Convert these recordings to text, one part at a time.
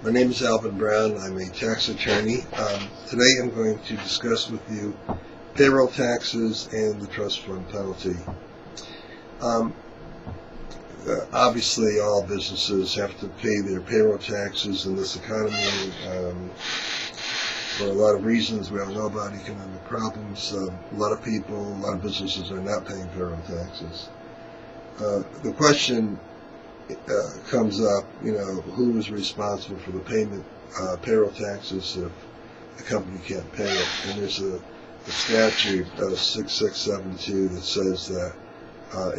My name is Alvin Brown. I'm a tax attorney. Today I'm going to discuss with you payroll taxes and the trust fund penalty. Obviously, all businesses have to pay their payroll taxes in this economy for a lot of reasons. We all know about economic problems. A lot of people, a lot of businesses are not paying payroll taxes. The question comes up, who is responsible for the payment payroll taxes if the company can't pay it? And there's a statute 6672 that says that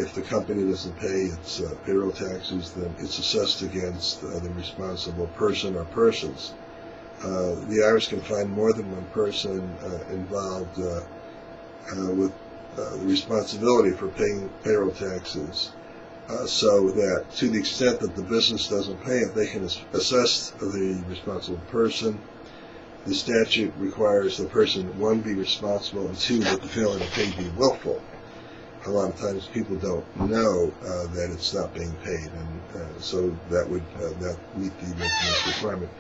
if the company doesn't pay its payroll taxes, then it's assessed against the responsible person or persons. The IRS can find more than one person involved with the responsibility for paying payroll taxes. So that to the extent that the business doesn't pay it, they can assess the responsible person. The statute requires the person, one, be responsible, and two, that the failure to pay be willful. A lot of times people don't know that it's not being paid, and so that would meet the willfulness requirement.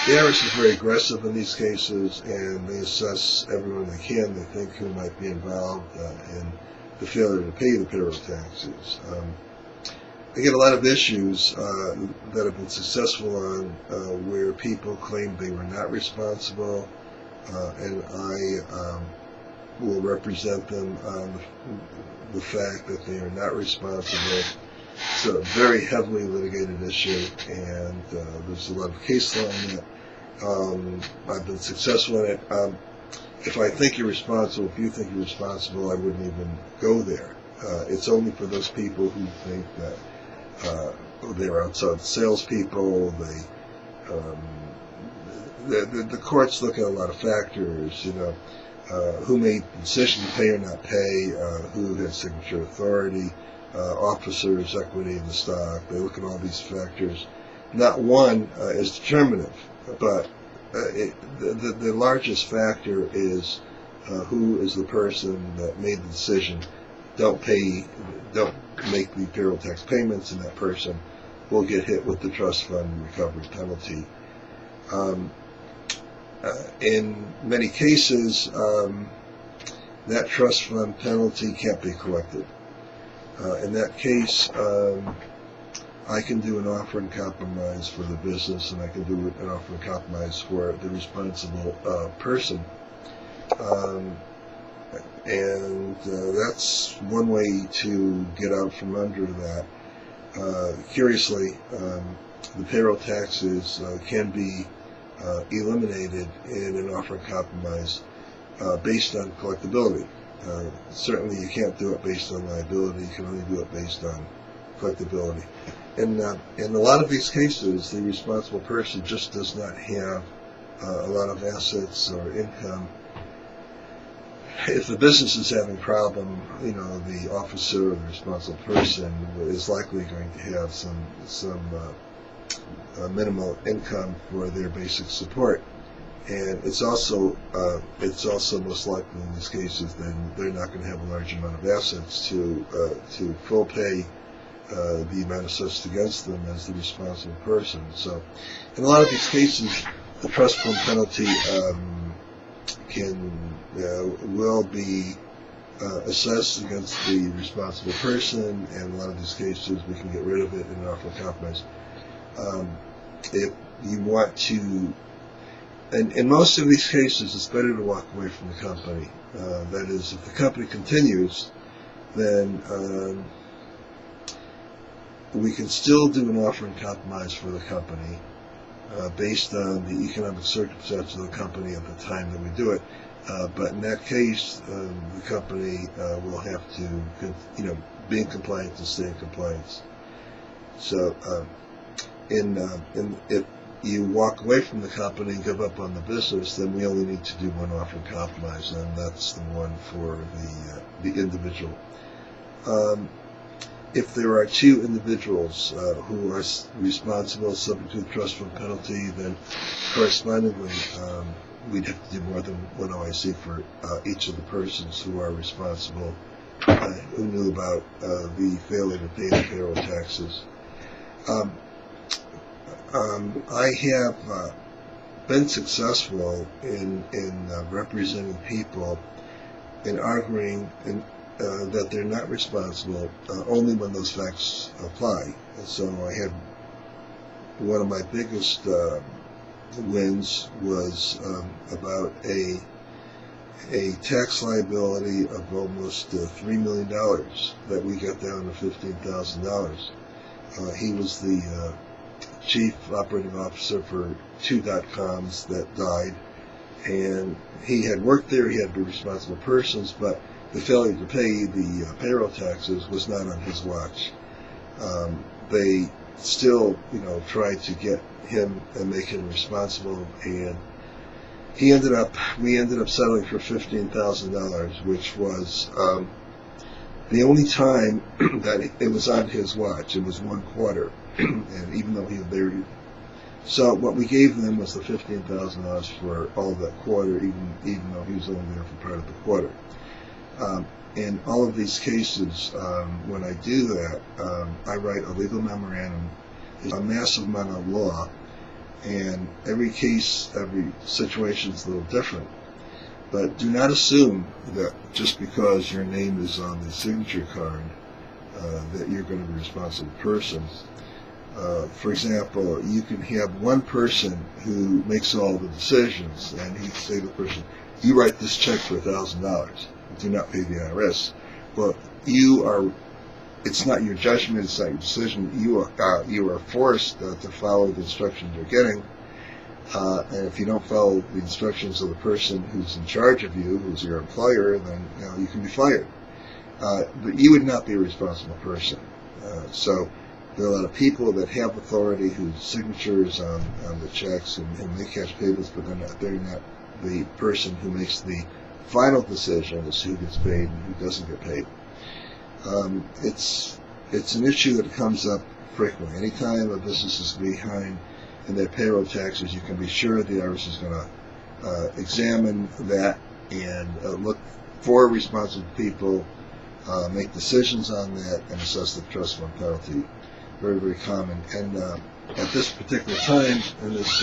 The IRS is very aggressive in these cases, and they assess everyone they can, they think, who might be involved in the failure to pay the payroll taxes. I get a lot of issues that have been successful on where people claim they were not responsible, and I will represent them on the fact that they are not responsible. It's a very heavily litigated issue, and there's a lot of case law on it. I've been successful in it. If I think you're responsible, if you think you're responsible, I wouldn't even go there. It's only for those people who think that they're outside salespeople. The courts look at a lot of factors, who made the decision to pay or not pay, who had signature authority, officers, equity in the stock. They look at all these factors. Not one is determinative, but the largest factor is who is the person that made the decision. Don't make the payroll tax payments, and that person will get hit with the trust fund recovery penalty. In many cases, that trust fund penalty can't be collected. In that case, I can do an offer in compromise for the business, and I can do an offer in compromise for the responsible person. And that's one way to get out from under that. Curiously, the payroll taxes can be eliminated in an offer of compromise based on collectability. Certainly you can't do it based on liability. You can only do it based on collectability. And in a lot of these cases, the responsible person just does not have a lot of assets or income. If the business is having a problem, the officer or the responsible person is likely going to have some minimal income for their basic support, and it's also most likely in these cases then they're not going to have a large amount of assets to full pay the amount assessed against them as the responsible person. So, in a lot of these cases, the trust fund penalty will be assessed against the responsible person, and in a lot of these cases we can get rid of it in an offer of compromise. If you want to, and in most of these cases, it's better to walk away from the company. That is, if the company continues, then we can still do an offer in compromise for the company based on the economic circumstances of the company at the time that we do it. But in that case, the company will have to, be in compliance and stay in compliance. So, if you walk away from the company and give up on the business, then we only need to do one offer in compromise, and that's the one for the individual. If there are two individuals who are responsible, subject to the trust fund penalty, then correspondingly, we'd have to do more than one OIC for each of the persons who are responsible, who knew about the failure to pay the payroll taxes. I have been successful in representing people in arguing that they're not responsible only when those facts apply. And so I had one of my biggest wins was about a tax liability of almost $3 million that we got down to $15,000. He was the chief operating officer for two .coms that died, and he had worked there. He had to be responsible persons, but the failure to pay the payroll taxes was not on his watch. They still, tried to get him and make him responsible, and we ended up settling for $15,000, which was the only time that it was on his watch. It was one quarter, and even though he was there, so what we gave them was the $15,000 for all of that quarter, even though he was only there for part of the quarter. In all of these cases, when I do that, I write a legal memorandum. It's a massive amount of law, and every case, every situation is a little different. But do not assume that just because your name is on the signature card that you're going to be a responsible person. For example, you can have one person who makes all the decisions, and he can say to the person, "You write this check for $1,000. Do not pay the IRS." Well, it's not your judgment, it's not your decision. You are forced to follow the instructions you're getting, and if you don't follow the instructions of the person who's in charge of you, who's your employer, then you can be fired. But you would not be a responsible person. So there are a lot of people that have authority whose signatures on the checks and make cash payments, but they're not the person who makes the final decision as to who gets paid and who doesn't get paid. It's an issue that comes up frequently. Anytime a business is behind in their payroll taxes, you can be sure the IRS is going to examine that and look for responsible people, make decisions on that, and assess the trust fund penalty. Very, very common. And at this particular time, in this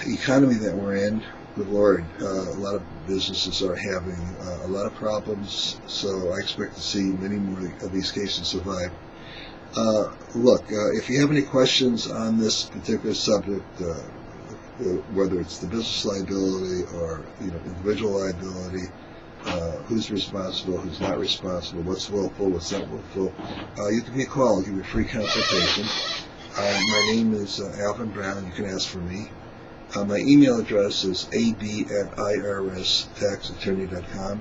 economy that we're in, good Lord, a lot of businesses are having a lot of problems, so I expect to see many more of these cases survive. Look, if you have any questions on this particular subject, whether it's the business liability or individual liability, who's responsible, who's not responsible, what's willful, what's not willful, you can give me a call. I'll give you a free consultation. My name is Alvin Brown. You can ask for me. My email address is ab@irstaxattorney.com.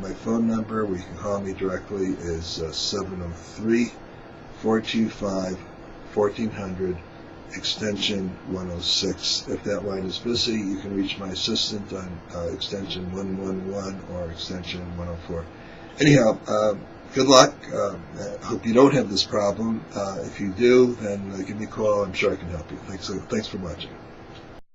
My phone number, where you can call me directly, is 703-425-1400, extension 106. If that line is busy, you can reach my assistant on extension 111 or extension 104. Anyhow, good luck. I hope you don't have this problem. If you do, then give me a call. I'm sure I can help you. Thanks for watching.